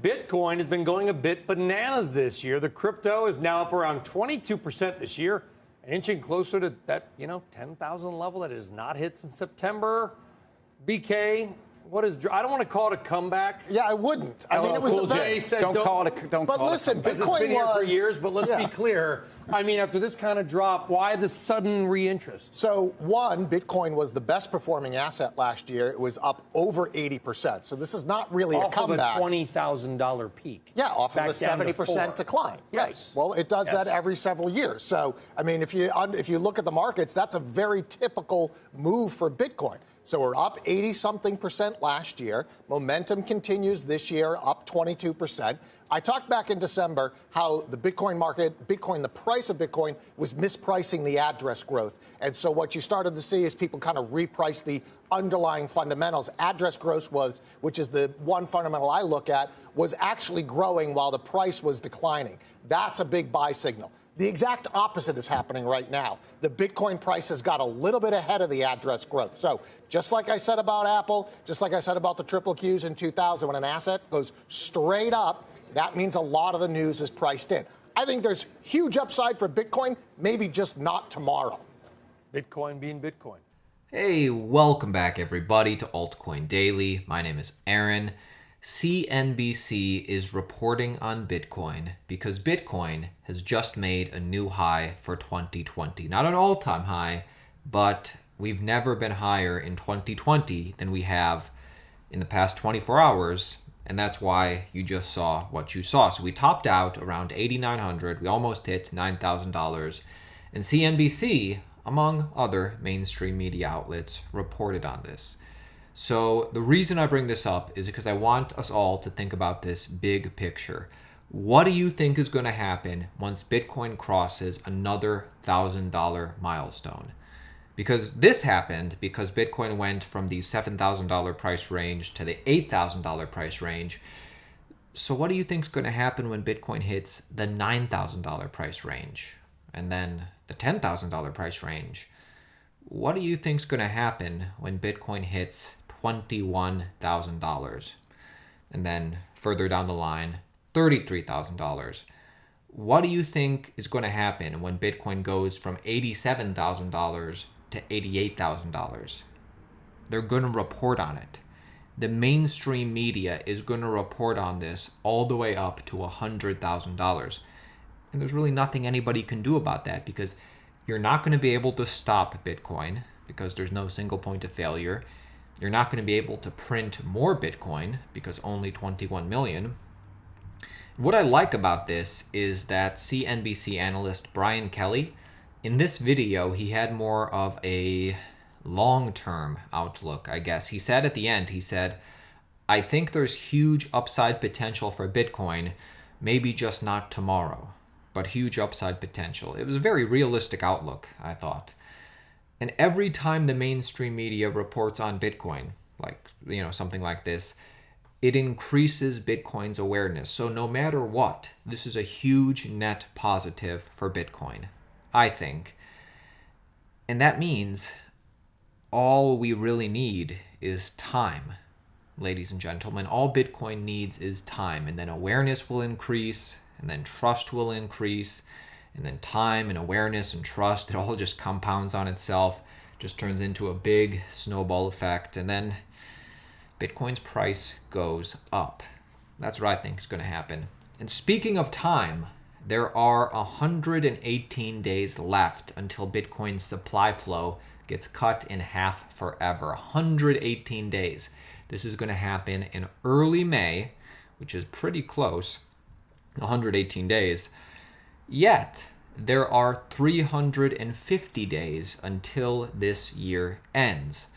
Bitcoin has been going a bit bananas this year. The crypto is now up around 22% this year, and inching closer to that, 10,000 level that it has not hit since September. BK, I don't want to call it a comeback. Yeah, I wouldn't. I mean, it was Cool the best. J said, Don't call it. Don't. But call listen, it a It's Bitcoin been here for was- years, but let's be clear. I mean, after this kind of drop, why the sudden reinterest? So, one, Bitcoin was the best performing asset last year. It was up over 80%. So this is not really a comeback. Off of a $20,000 peak. Yeah, off of Back a down to 70% 4. decline. Yes. Right. Well, it does that every several years. So, I mean, if you look at the markets, that's a very typical move for Bitcoin. So we're up 80-something% last year. Momentum continues this year, up 22%. I talked back in December how the Bitcoin market, the price of Bitcoin was mispricing the address growth. And so what you started to see is people kind of reprice the underlying fundamentals. Address growth which is the one fundamental I look at, was actually growing while the price was declining. That's a big buy signal. The exact opposite is happening right now. The Bitcoin price has got a little bit ahead of the address growth. So just like I said about Apple, just like I said about the triple Qs in 2000, when an asset goes straight up, that means a lot of the news is priced in. I think there's huge upside for Bitcoin, maybe just not tomorrow. Bitcoin being Bitcoin. Hey, welcome back everybody to Altcoin Daily. My name is Aaron. CNBC is reporting on Bitcoin because Bitcoin has just made a new high for 2020. Not an all-time high, but we've never been higher in 2020 than we have in the past 24 hours, and that's why you just saw what you saw. So we topped out around 8,900. We almost hit $9,000, and CNBC, among other mainstream media outlets, reported on this. So the reason I bring this up is because I want us all to think about this big picture. What do you think is going to happen once Bitcoin crosses another $1,000 milestone? Because this happened because Bitcoin went from the $7,000 price range to the $8,000 price range. So what do you think is going to happen when Bitcoin hits the $9,000 price range and then the $10,000 price range? What do you think is going to happen when Bitcoin hits $21,000 and then further down the line, $33,000? What do you think is going to happen when Bitcoin goes from $87,000 to $88,000? They're going to report on it. The mainstream media is going to report on this all the way up to $100,000. And there's really nothing anybody can do about that because you're not going to be able to stop Bitcoin because there's no single point of failure. You're not going to be able to print more Bitcoin because only 21 million. What I like about this is that CNBC analyst Brian Kelly, in this video, he had more of a long-term outlook, I guess. He said at the end, I think there's huge upside potential for Bitcoin, maybe just not tomorrow, but huge upside potential. It was a very realistic outlook, I thought. And every time the mainstream media reports on Bitcoin, like, something like this, it increases Bitcoin's awareness. So no matter what, this is a huge net positive for Bitcoin, I think. And that means all we really need is time, ladies and gentlemen. All Bitcoin needs is time, and then awareness will increase, and then trust will increase, and then time and awareness and trust, it all just compounds on itself, just turns into a big snowball effect, and then Bitcoin's price goes up. That's what I think is going to happen. And speaking of time, there are 118 days left until Bitcoin's supply flow gets cut in half forever. 118 days. This is going to happen in early May, which is pretty close, 118 days. Yet, there are 350 days until this year ends.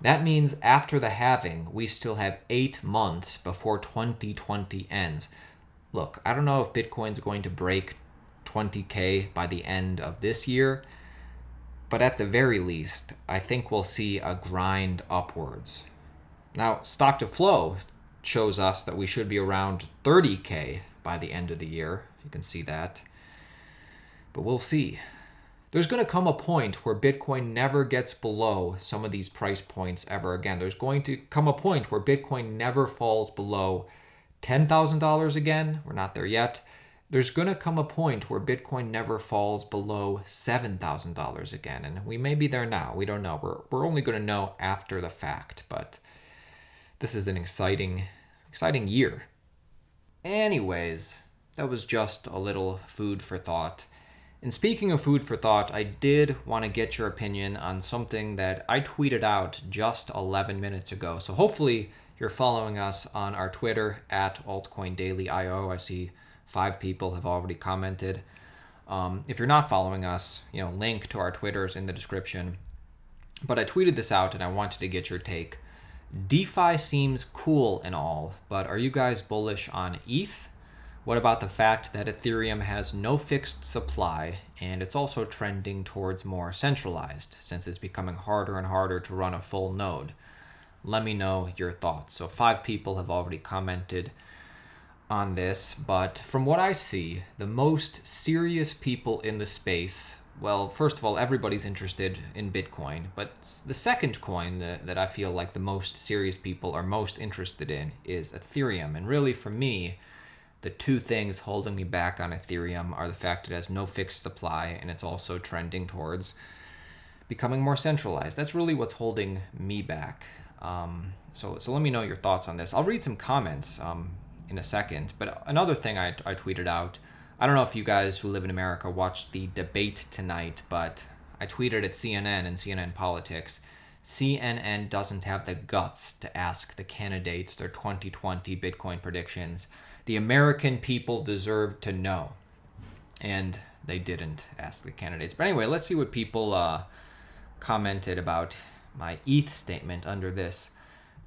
That means after the halving, we still have 8 months before 2020 ends. Look, I don't know if Bitcoin's going to break 20K by the end of this year, but at the very least, I think we'll see a grind upwards. Now, stock to flow shows us that we should be around 30K by the end of the year. You can see that. But we'll see. There's going to come a point where Bitcoin never gets below some of these price points ever again. There's going to come a point where Bitcoin never falls below $10,000 again. We're not there yet. There's going to come a point where Bitcoin never falls below $7,000 again. And we may be there now. We don't know. We're only going to know after the fact. But this is an exciting year. Anyways, that was just a little food for thought. And speaking of food for thought, I did want to get your opinion on something that I tweeted out just 11 minutes ago. So hopefully you're following us on our Twitter at altcoindailyio. I see 5 people have already commented. If you're not following us, link to our Twitters in the description. But I tweeted this out and I wanted to get your take. DeFi seems cool and all, but are you guys bullish on ETH? What about the fact that Ethereum has no fixed supply and it's also trending towards more centralized since it's becoming harder and harder to run a full node? Let me know your thoughts. So 5 people have already commented on this, but from what I see, the most serious people in the space, well, first of all, everybody's interested in Bitcoin, but the second coin that I feel like the most serious people are most interested in is Ethereum. And really, for me, the 2 things holding me back on Ethereum are the fact it has no fixed supply and it's also trending towards becoming more centralized. That's really what's holding me back. So let me know your thoughts on this. I'll read some comments in a second, but another thing I tweeted out, I don't know if you guys who live in America watched the debate tonight, but I tweeted at CNN and CNN Politics. CNN doesn't have the guts to ask the candidates their 2020 Bitcoin predictions. The American people deserve to know. And they didn't ask the candidates. But anyway, let's see what people commented about my ETH statement under this.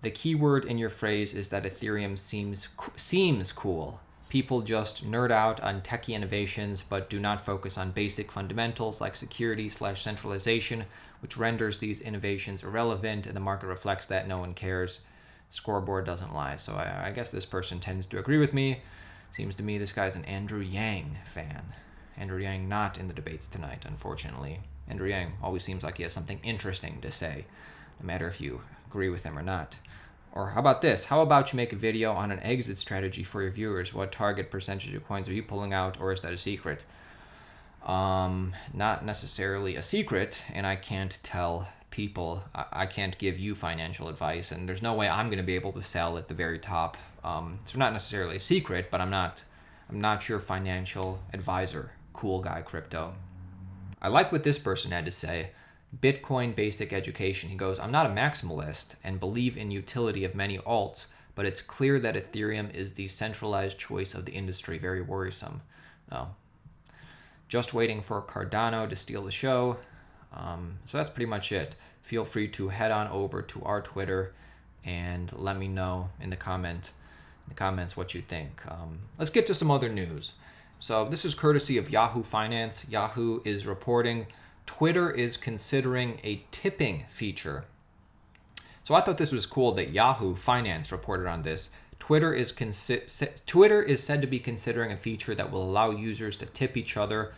The keyword in your phrase is that Ethereum seems cool. People just nerd out on techie innovations, but do not focus on basic fundamentals like security/centralization, which renders these innovations irrelevant, and the market reflects that no one cares. Scoreboard doesn't lie. So I guess this person tends to agree with me. Seems to me this guy's an Andrew Yang fan. Andrew Yang not in the debates tonight, unfortunately. Andrew Yang always seems like he has something interesting to say, no matter if you agree with him or not. Or how about this? How about you make a video on an exit strategy for your viewers? What target percentage of coins are you pulling out, or is that a secret? Not necessarily a secret, and I can't tell people, I can't give you financial advice, and there's no way I'm going to be able to sell at the very top. So not necessarily a secret, but I'm not your financial advisor. Cool guy, crypto. I like what this person had to say. Bitcoin basic education. He goes, I'm not a maximalist and believe in utility of many alts, but it's clear that Ethereum is the centralized choice of the industry. Very worrisome. Oh. Just waiting for Cardano to steal the show. So that's pretty much it. Feel free to head on over to our Twitter and let me know in the comments what you think. Let's get to some other news. So this is courtesy of Yahoo Finance. Yahoo is reporting Twitter is considering a tipping feature. So I thought this was cool that Yahoo Finance reported on this. Twitter is said to be considering a feature that will allow users to tip each other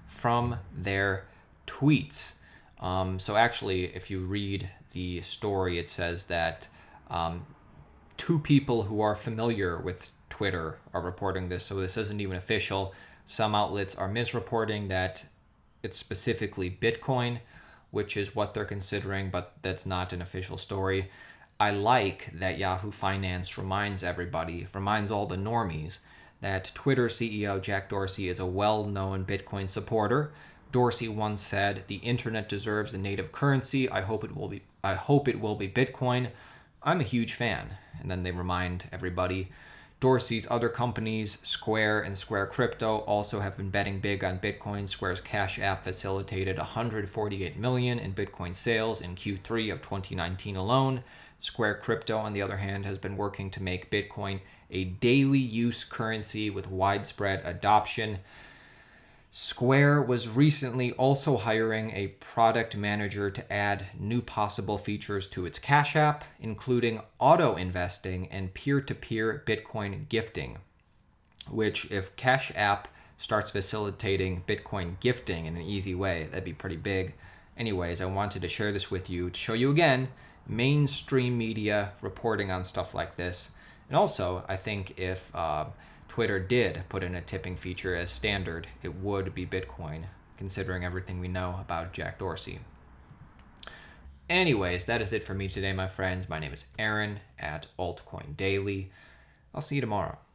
from their tweets. So actually, if you read the story, it says that 2 people who are familiar with Twitter are reporting this. So this isn't even official. Some outlets are misreporting that it's specifically Bitcoin, which is what they're considering, but that's not an official story. I like that Yahoo Finance reminds all the normies, that Twitter CEO Jack Dorsey is a well-known Bitcoin supporter. Dorsey once said, "The internet deserves a native currency. I hope it will be Bitcoin." I'm a huge fan. And then they remind everybody, Dorsey's other companies, Square and Square Crypto, also have been betting big on Bitcoin. Square's Cash App facilitated 148 million in Bitcoin sales in Q3 of 2019 alone. Square Crypto, on the other hand, has been working to make Bitcoin a daily use currency with widespread adoption. Square was recently also hiring a product manager to add new possible features to its Cash App, including auto investing and peer-to-peer Bitcoin gifting, which if Cash App starts facilitating Bitcoin gifting in an easy way, that'd be pretty big. Anyways, I wanted to share this with you to show you again, mainstream media reporting on stuff like this. And also, I think if Twitter did put in a tipping feature as standard, it would be Bitcoin, considering everything we know about Jack Dorsey. Anyways, that is it for me today, my friends. My name is Aaron at Altcoin Daily. I'll see you tomorrow.